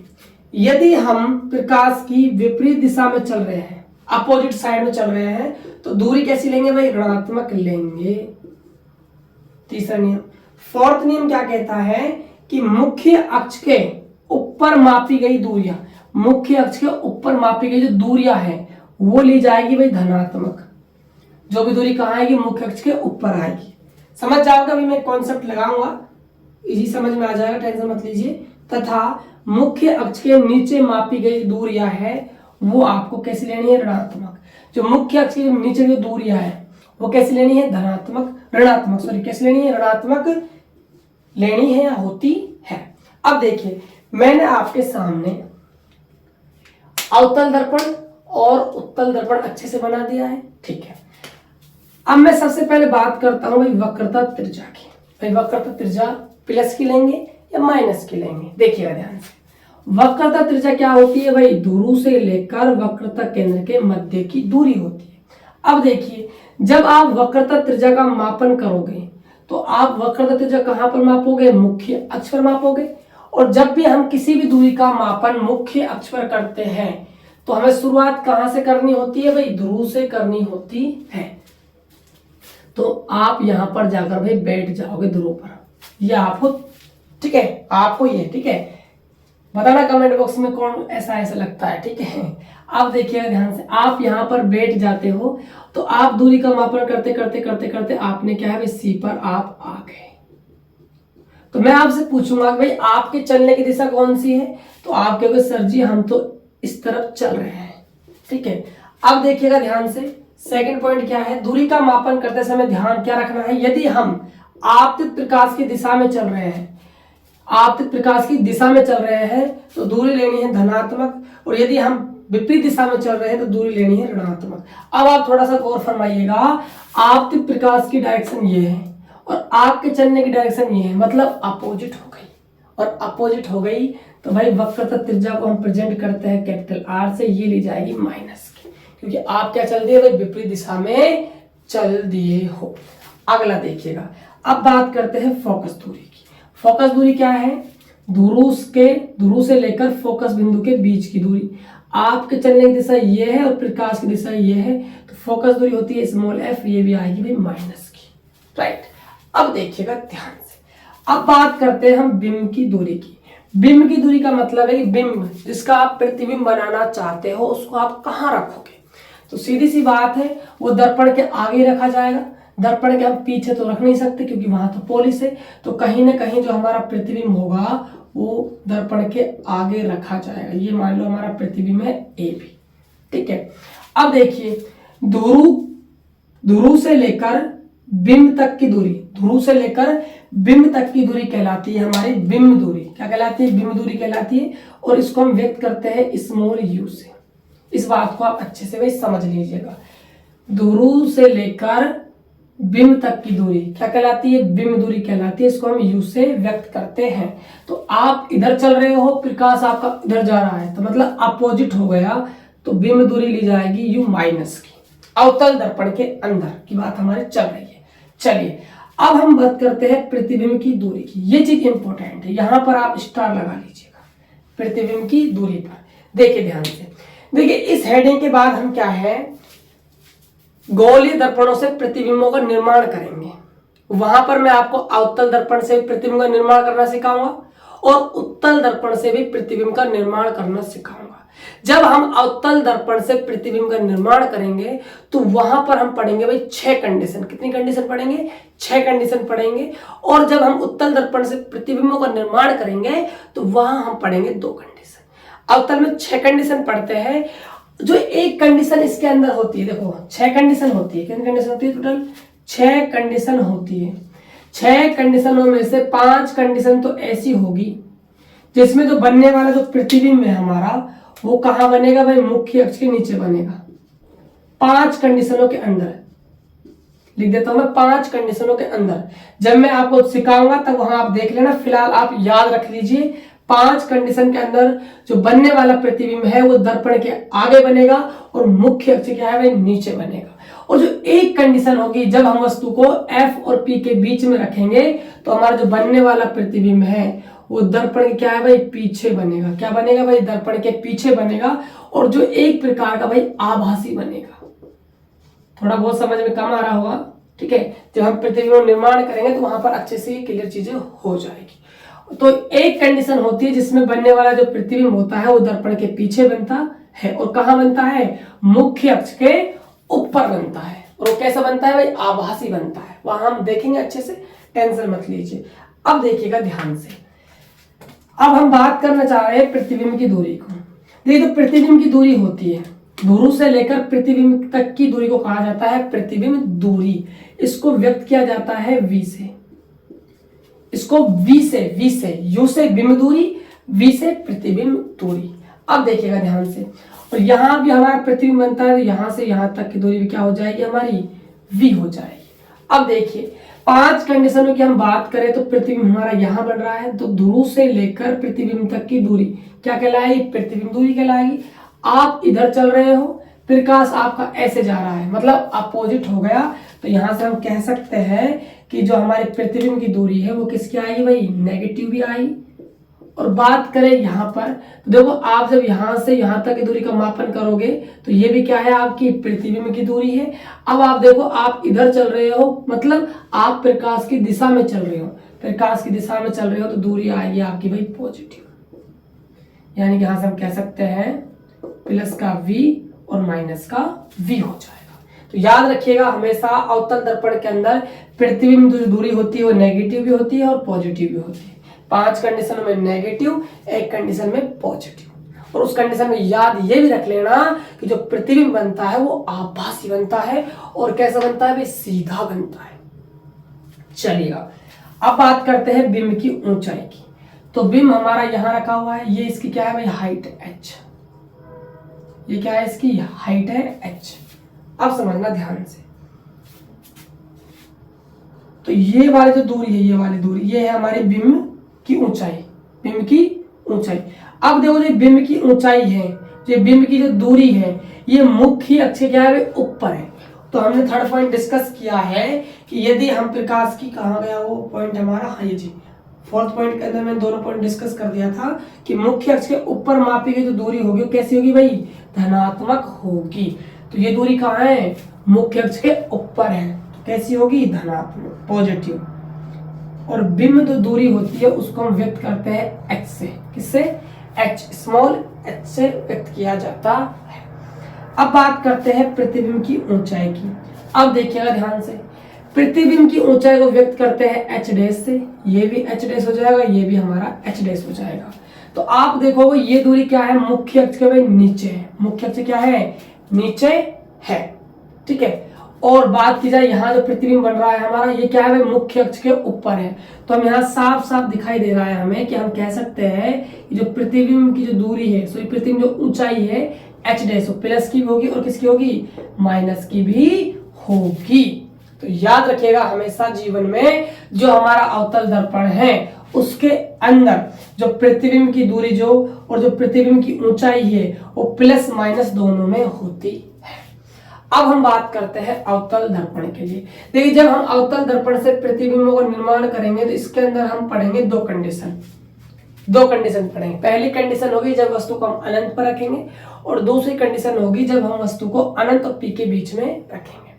यदि हम प्रकाश की विपरीत दिशा में चल रहे हैं, अपोजिट साइड में चल रहे हैं, तो दूरी कैसी लेंगे भाई? ऋणात्मक लेंगे। तीसरा नियम। फोर्थ नियम क्या कहता है कि मुख्य अक्ष के ऊपर मापी गई दूरियां, मुख्य अक्ष के ऊपर मापी गई जो दूरियां हैं वो ली जाएगी भाई धनात्मक। जो भी दूरी कहां आएगी? मुख्य अक्ष के ऊपर आएगी। समझ जाओगे? अभी मैं कॉन्सेप्ट लगाऊंगा, इजी समझ में आ जाएगा, टेंशन मत लीजिए। तथा मुख्य अक्ष के नीचे मापी गई दूरियां है वो आपको कैसे लेनी है? ऋणात्मक। जो मुख्य अक्ष के नीचे जो दूरियां है वो कैसे लेनी है? धनात्मक, ऋणात्मक, सॉरी, कैसे लेनी है? ऋणात्मक लेनी है या होती है। अब देखिए मैंने आपके सामने अवतल दर्पण और उत्तल दर्पण अच्छे से बना दिया है, ठीक है। अब मैं सबसे पहले बात करता हूं भाई वक्रता त्रिज्या की। भाई वक्रता त्रिज्या प्लस की लेंगे या माइनस की लेंगे? देखिएगा ध्यान से। वक्रता त्रिज्या क्या होती है भाई? ध्रुव से लेकर वक्रता केंद्र के मध्य की दूरी होती है। अब देखिए जब आप वक्रता त्रिज्या का मापन करोगे तो आप वक्रता त्रिज्या कहां पर मापोगे? मुख्य अक्ष पर मापोगे। और जब भी हम किसी भी दूरी का मापन मुख्य अक्ष पर करते हैं तो हमें शुरुआत कहां से करनी होती है भाई? ध्रुव से करनी होती है। तो आप यहां पर जाकर भाई बैठ जाओगे ध्रुव पर, ये आप हो, ठीक है, आप हो ये, ठीक है। बताना कमेंट बॉक्स में कौन ऐसा लगता है, ठीक है। आप देखिएगा ध्यान से, आप यहां पर बैठ जाते हो तो आप दूरी का मापन करते करते करते करते आपने क्या है भाई? सी पर आप आ गए। तो मैं आपसे पूछूंगा कि भाई आपके चलने की दिशा कौन सी है? तो आप कहोगे सर जी हम तो इस तरफ चल रहे हैं, ठीक है। अब देखिएगा ध्यान से, सेकंड पॉइंट क्या है? दूरी का मापन करते समय ध्यान क्या रखना है? यदि हम आपतित प्रकाश की दिशा में चल रहे हैं, आपतित प्रकाश की दिशा में चल रहे हैं तो दूरी लेनी है धनात्मक, और यदि हम विपरीत दिशा में चल रहे हैं तो दूरी लेनी है ऋणात्मक। अब आप थोड़ा सा गौर फरमाइएगा, आपतित प्रकाश की डायरेक्शन ये है और आपके चलने की डायरेक्शन ये है, मतलब अपोजिट हो गई। और अपोजिट हो गई तो भाई वक्रता त्रिज्या को हम प्रेजेंट करते हैं कैपिटल आर से, ये ली जाएगी माइनस की, क्योंकि आप क्या चल दिए भाई, विपरीत दिशा में चल दिए हो। अगला देखिएगा, अब बात करते हैं फोकस दूरी की। फोकस दूरी क्या है, ध्रुव से लेकर फोकस बिंदु के बीच की दूरी। आपके चलने की दिशा ये है और प्रकाश की दिशा ये है, तो फोकस दूरी होती है स्मॉल f, ये भी आएगी भाई माइनस की, राइट। अब देखिएगा ध्यान से, अब बात करते हैं हम बिंब की दूरी की। बिंब की दूरी का मतलब है कि बिंब जिसका आप प्रतिबिंब बनाना चाहते हो उसको आप कहाँ रखोगे। तो सीधी सी बात है, वो दर्पण के आगे रखा जाएगा। दर्पण के हम पीछे तो रख नहीं सकते क्योंकि वहां तो पॉलिश है, तो कहीं ना कहीं जो हमारा प्रतिबिंब होगा वो दर्पण के आगे रखा जाएगा। ये मान लो हमारा प्रतिबिंब है ए भी, ठीक है। अब देखिए ध्रुव से लेकर बिंब तक की दूरी, ध्रुव से लेकर बिंब तक की दूरी कहलाती है हमारी बिंब दूरी। क्या कहलाती है, बिंब दूरी कहलाती है। और इसको हम व्यक्त करते हैं स्मॉल यू से। इस बात को आप अच्छे से भाई समझ लीजिएगा, ध्रुव से लेकर बिंब तक की दूरी क्या कहलाती है, बिंब दूरी कहलाती है। इसको हम यू से व्यक्त करते हैं। तो आप इधर चल रहे हो, प्रकाश आपका इधर जा रहा है, तो मतलब अपोजिट हो गया, तो बिंब दूरी ली जाएगी यू माइनस की। अवतल दर्पण के अंदर की बात हमारी चल रही है। चलिए अब हम बात करते हैं प्रतिबिंब की दूरी की। ये चीज इंपॉर्टेंट है, यहां पर आप स्टार लगा लीजिएगा प्रतिबिंब की दूरी पर। देखिए ध्यान से, देखिए इस हेडिंग के बाद हम क्या है, गोलीय दर्पणों से प्रतिबिंबों का निर्माण करेंगे। वहां पर मैं आपको अवतल दर्पण से प्रतिबिंब का निर्माण करना सिखाऊंगा और उत्तल दर्पण से भी प्रतिबिंब का निर्माण करना सिखाऊंगा। जब हम अवतल दर्पण से प्रतिबिंब का निर्माण करेंगे तो वहां पर हम पढ़ेंगे भाई 6 कंडीशन। कितनी कंडीशन पढ़ेंगे, 6 कंडीशन पढ़ेंगे। और जब हम उत्तल दर्पण से प्रतिबिंबों का निर्माण करेंगे तो वहां हम पढ़ेंगे 2 कंडीशन। अवतल में 6 कंडीशन पढ़ते हैं, जो एक कंडीशन इसके अंदर होती है। देखो 6 कंडीशन होती है, कितनी कंडीशन होती है, टोटल 6 कंडीशन होती है। 6 कंडीशनों में से 5 कंडीशन तो ऐसी होगी जिसमें जो बनने वाला जो प्रतिबिंब है हमारा वो कहां बनेगा भाई, मुख्य अक्ष के नीचे बनेगा। 5 कंडीशनों के अंदर लिख देता हूं मैं, 5 कंडीशनों के अंदर। जब मैं आपको सिखाऊंगा तब वहां आप देख लेना, फिलहाल आप याद रख लीजिए 5 कंडीशन के अंदर जो बनने वाला प्रतिबिंब है वो दर्पण के आगे बनेगा और मुख्य अक्ष क्या है भाई, नीचे बनेगा। और जो एक कंडीशन होगी, जब हम वस्तु को F और P के बीच में रखेंगे तो हमारा जो बनने वाला प्रतिबिंब है वो दर्पण के क्या है भाई, पीछे बनेगा। क्या बनेगा भाई, दर्पण के पीछे बनेगा और जो एक प्रकार का भाई आभासी बनेगा। थोड़ा बहुत समझ में कम आ रहा होगा, ठीक है। जब हम प्रतिबिंब निर्माण करेंगे तो वहां पर अच्छे से क्लियर चीजें हो जाएगी। तो एक कंडीशन होती है जिसमें बनने वाला जो प्रतिबिंब होता है वो दर्पण के पीछे बनता है और कहां बनता है, मुख्य अक्ष के ऊपर बनता है। और वो कैसा बनता है भाई, आभासी बनता है। वहां हम देखेंगे अच्छे से, टेंशन मत लीजिए। अब देखिएगा ध्यान से, अब हम बात करना चाह रहे हैं प्रतिबिंब की दूरी को। देखिए तो प्रतिबिंब की दूरी होती है, ध्रुव से लेकर प्रतिबिंब तक की दूरी को कहा जाता है प्रतिबिंब दूरी। इसको व्यक्त किया जाता है v से। इसको v से u से बिंब दूरी, v से प्रतिबिंब दूरी। अब देखिएगा ध्यान से, और यहां भी हमारा प्रतिबिंब बनता है, यहां से यहां तक की दूरी भी क्या हो जाएगी हमारी, v हो जाएगी। अब देखिए 5 कंडीशनों की हम बात करें तो प्रतिबिंब हमारा यहां बन रहा है, तो ध्रुव से लेकर प्रतिबिंब तक की दूरी क्या कहलाएगी, प्रतिबिंब दूरी कहलाएगी। आप इधर चल रहे हो, प्रकाश आपका ऐसे जा रहा है, मतलब अपोजिट हो गया, तो यहां से हम कह सकते हैं कि जो हमारे प्रतिबिंब की दूरी है वो किसकी आएगी भाई, नेगेटिव भी आएगी। और बात करें यहाँ पर तो देखो, आप जब यहां से यहां तक की दूरी का मापन करोगे तो ये भी क्या है, आपकी प्रतिबिंब की दूरी है। अब आप देखो, आप इधर चल रहे हो, मतलब आप प्रकाश की दिशा में चल रहे हो, प्रकाश की दिशा में चल रहे हो, तो दूरी आएगी आपकी भाई पॉजिटिव। यानी कि यहां से हम कह सकते हैं प्लस का v और माइनस का v हो जाएगा। तो याद रखिएगा, हमेशा अवतल दर्पण के अंदर प्रतिबिंब दूरी होती है वो नेगेटिव भी होती है और पॉजिटिव भी होती है। 5 कंडीशन में नेगेटिव, एक कंडीशन में पॉजिटिव। और उस कंडीशन में याद ये भी रख लेना कि जो प्रतिबिंब बनता है वो आभासी बनता है। और कैसा बनता है भाई, सीधा बनता है। चलिएगा अब बात करते हैं बिंब की ऊंचाई की। तो बिंब हमारा यहां रखा हुआ है, ये इसकी क्या है भाई, हाइट h। ये क्या है, इसकी हाइट है h। अब समझना ध्यान से, तो ये वाली जो दूरी है, ये वाली दूरी, ये है हमारी बिंब की ऊंचाई। बिंब की ऊंचाई। अब देखो जो बिंब की ऊंचाई है, जो बिंब की जो दूरी है, ये मुख्य अक्ष क्या है, ऊपर है। तो हमने थर्ड पॉइंट डिस्कस किया है कि यदि हम प्रकाश की, कहाँ गया वो पॉइंट हमारा, हाँ ये जी, फोर्थ पॉइंट के अंदर मैंने दोनों पॉइंट डिस्कस कर दिया था कि मुख्य अक्ष के ऊपर मापी गई जो दूरी होगी वो कैसी होगी भाई, धनात्मक होगी। तो ये दूरी कहाँ है, मुख्य अक्ष के ऊपर है, तो कैसी होगी, धनात्मक, पॉजिटिव। और बिंब जो दूरी होती है उसको हम व्यक्त करते हैं h से, किससे, h, स्मॉल h से व्यक्त किया जाता है। अब बात करते हैं प्रतिबिंब की ऊंचाई की। अब देखिएगा ध्यान से, प्रतिबिंब की ऊंचाई को व्यक्त करते हैं h डैश से, ये भी h डैश हो जाएगा, ये भी हमारा h डैश हो जाएगा। तो आप देखोगे ये दूरी क्या है, मुख्य अक्ष के भाई नीचे है, मुख्य अक्ष क्या है, नीचे है, ठीक है। और बात की जाए यहाँ जो प्रतिबिंब बन रहा है हमारा, ये क्या है भाई, मुख्य अक्ष के ऊपर है। तो हम यहाँ साफ साफ दिखाई दे रहा है हमें कि हम कह सकते हैं जो प्रतिबिंब की जो दूरी है, सॉरी प्रतिबिंब जो ऊंचाई है h डैश, प्लस की भी होगी और किसकी होगी, माइनस की भी होगी। तो याद रखिएगा हमेशा जीवन में जो हमारा अवतल दर्पण है उसके अंदर जो प्रतिबिंब की दूरी जो और जो प्रतिबिंब की ऊंचाई है वो प्लस माइनस दोनों में होती है। अब हम बात करते हैं अवतल दर्पण के लिए। देखिए जब हम अवतल दर्पण से प्रतिबिंबों का निर्माण करेंगे तो इसके अंदर हम पढ़ेंगे दो कंडीशन पढ़ेंगे। पहली कंडीशन होगी जब वस्तु को हम अनंत पर रखेंगे, और दूसरी कंडीशन होगी जब हम वस्तु को अनंत और पी के बीच में रखेंगे।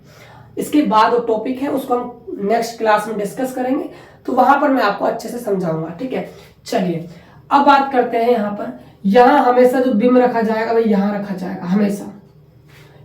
इसके बाद वो टॉपिक है उसको हम नेक्स्ट क्लास में डिस्कस करेंगे, तो वहां पर मैं आपको अच्छे से समझाऊंगा, ठीक है। चलिए अब बात करते हैं यहाँ पर, यहाँ हमेशा जो बिंब रखा जाएगा भाई यहाँ रखा जाएगा हमेशा,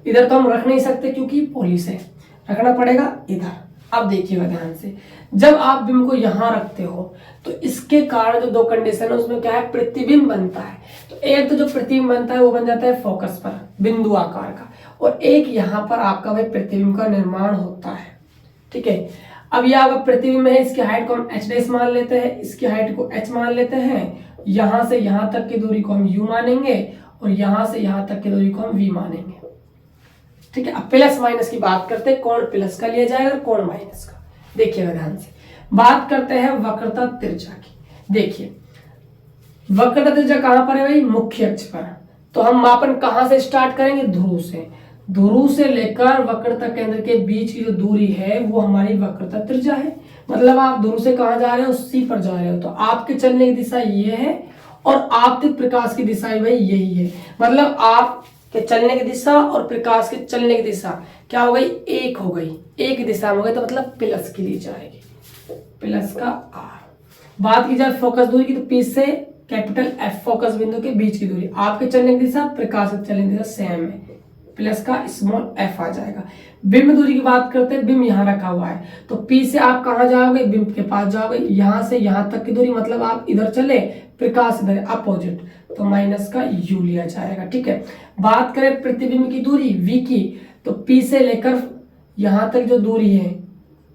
इधर तो हम रख नहीं सकते क्योंकि पॉलिश है, रखना पड़ेगा इधर। अब देखिएगा ध्यान से, जब आप बिंब को यहाँ रखते हो तो इसके कारण जो दो कंडीशन है उसमें क्या है, प्रतिबिंब बनता है। तो एक तो जो प्रतिबिंब बनता है वो बन जाता है फोकस पर बिंदु आकार का, और एक यहाँ पर आपका भाई प्रतिबिंब का निर्माण होता है, ठीक है। अब ये आपका प्रतिबिंब है, इसकी हाइट को हम h डैश मान लेते हैं, इसकी हाइट को h मान लेते हैं, यहाँ से यहाँ तक की दूरी को हम u मानेंगे और यहाँ से यहाँ तक की दूरी को हम v मानेंगे, ठीक है। अब प्लस माइनस की बात करते हैं, कौन प्लस का लिया जाएगा कौन माइनस का। देखिएगा ध्यान से, बात करते हैं वक्रता त्रिज्या की। देखिए वक्रता त्रिज्या कहां पर है भाई, मुख्य अक्ष पर। तो हम मापन कहां से स्टार्ट करेंगे, ध्रुव से। ध्रुव से लेकर वक्रता केंद्र के बीच की जो दूरी है वो हमारी वक्रता त्रिज्या है। मतलब आप ध्रुव से कहां जा रहे हो, सी पर जा रहे हो, तो आपके चलने की दिशा ये है और आपतित प्रकाश की दिशा भाई यही है। मतलब आप के चलने की दिशा और प्रकाश के चलने की दिशा क्या हो गई, एक हो गई, एक दिशा में हो गई, तो मतलब प्लस की ली जाएगी, प्लस का आर। बात की जाए फोकस दूरी की तो पी से कैपिटल एफ फोकस बिंदु के बीच की दूरी, आपके चलने की दिशा प्रकाश के चलने की दिशा सेम है, प्लस का स्मॉल एफ आ जाएगा। बिंब दूरी की बात करते हैं, बिंब यहाँ रखा हुआ है तो पी से आप कहाँ जाओगे, बिंब के पास जाओगे, यहाँ से यहाँ तक की दूरी, मतलब आप इधर चले, प्रकाश इधर अपोजिट, तो माइनस का यू लिया जाएगा, ठीक है। बात करें प्रतिबिंब की दूरी वी की, तो पी से लेकर यहाँ तक जो दूरी है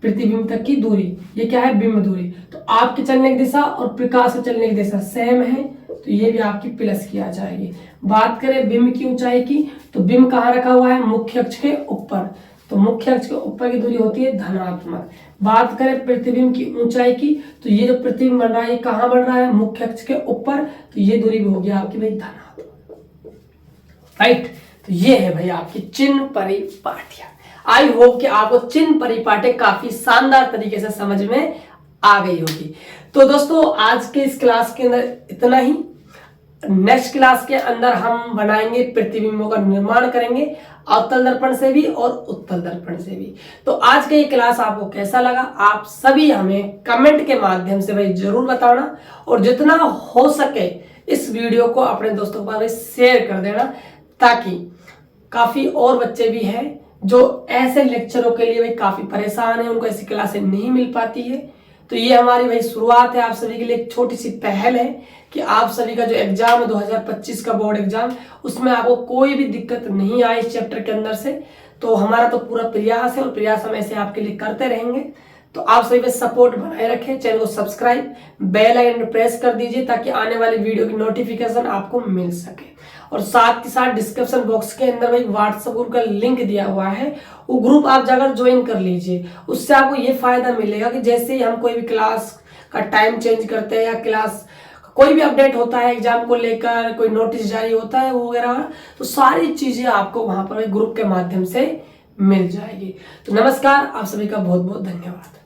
प्रतिबिंब तक की दूरी, ये क्या है, बिंब दूरी। तो आपके चलने की दिशा और प्रकाश के चलने की दिशा सेम है, तो ये भी आपकी प्लस की आ जाएगी। बात करें बिंब की ऊंचाई की, तो बिंब कहाँ रखा हुआ है, मुख्य अक्ष के ऊपर, तो मुख्य अक्ष के ऊपर की दूरी होती है धनात्मक। बात करें प्रतिबिंब की ऊंचाई की, तो ये जो प्रतिबिंब बन रहा है ये कहाँ बन रहा है, मुख्य अक्ष के ऊपर, तो ये दूरी भी होगी आपकी भाई धनात्मक, राइट। तो ये है भाई आपकी चिन्ह परिपाटियां। आई होप कि आपको चिन्ह परिपाटी काफी शानदार तरीके से समझ में आ गई होगी। तो दोस्तों आज के इस क्लास के अंदर इतना ही। नेक्स्ट क्लास के अंदर हम बनाएंगे प्रतिबिंबों का निर्माण करेंगे, अवतल दर्पण से भी और उत्तल दर्पण से भी। तो आज का ये क्लास आपको कैसा लगा, आप सभी हमें कमेंट के माध्यम से भाई जरूर बताना, और जितना हो सके इस वीडियो को अपने दोस्तों के पास शेयर कर देना, ताकि काफी और बच्चे भी हैं जो ऐसे लेक्चरों के लिए भाई काफी परेशान है, उनको ऐसी क्लासें नहीं मिल पाती है। तो ये हमारी भाई शुरुआत है, आप सभी के लिए एक छोटी सी पहल है कि आप सभी का जो एग्जाम है 2025 का बोर्ड एग्जाम, उसमें आपको कोई भी दिक्कत नहीं आए इस चैप्टर के अंदर से। तो हमारा तो पूरा प्रयास है और प्रयास हम ऐसे आपके लिए करते रहेंगे। तो आप सभी पे सपोर्ट बनाए रखें, चैनल को सब्सक्राइब, बेल आइकन प्रेस कर दीजिए ताकि आने वाली वीडियो की नोटिफिकेशन आपको मिल सके। और साथ ही साथ डिस्क्रिप्शन बॉक्स के अंदर भाई व्हाट्सएप ग्रुप का लिंक दिया हुआ है, वो ग्रुप आप जाकर ज्वाइन कर लीजिए। उससे आपको ये फायदा मिलेगा कि जैसे ही हम कोई भी क्लास का टाइम चेंज करते हैं या क्लास कोई भी अपडेट होता है एग्जाम को लेकर, कोई नोटिस जारी होता है वगैरह, तो सारी चीजें आपको वहां पर ग्रुप के माध्यम से मिल जाएगी। तो नमस्कार, आप सभी का बहुत बहुत धन्यवाद।